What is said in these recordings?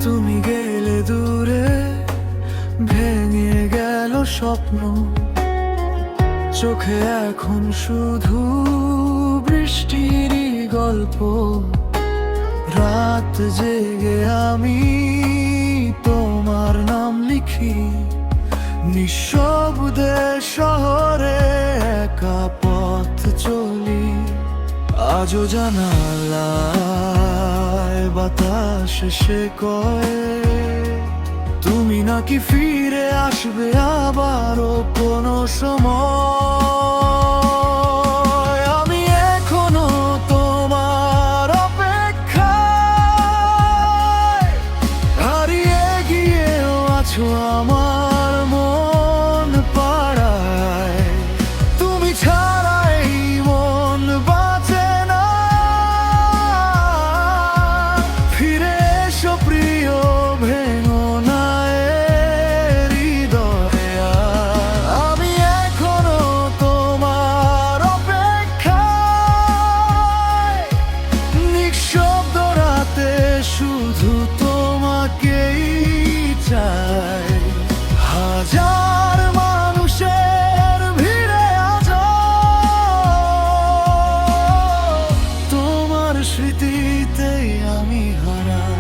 তুমি গেলে দূরে, ভেঙে গেল স্বপ্ন, চোখে এখন শুধু বৃষ্টিরই গল্প। রাত জেগে আমি তোমার নাম লিখি, নিঃশব্দে শহরে একা পথ চলি। আজও জানালায় বাতাস সে কয়, তুমি নাকি ফিরে আসবে আবারও কোনো সময়। আমি এখনো তোমার অপেক্ষায়, হারিয়ে গিয়েও আছো আমার মন পাড়ায়। তুমি ছাড়া এই মন বাঁচে না, ফিরে এসো প্রিয়, ভেঙো না এ হৃদয়। আমি এখনো তোমার অপেক্ষায়, নিঃশব্দ রাতে শুধু তোমাকেই চাই। হাজার মানুষের ভিড়ে আজও তোমার স্মৃতিতেই আমি হারাই।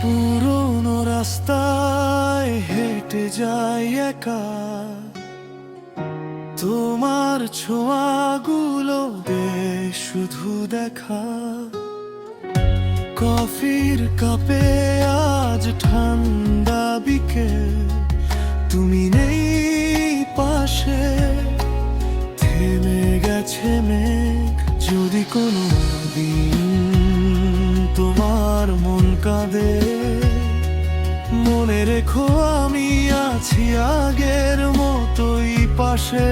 পুরোনো রাস্তায় হেঁটে যাই একা, তোমার ছোঁয়াগুলো দে শুধু দেখা। কফির কাপে আজ ঠান্ডা বিকেল, তুমি নেই পাশে, থেমে গেছে মেঘ। যদি কোনো দিন তোমার মন কাঁদে, মনে রেখো আমি আছি আগের মতোই পাশে।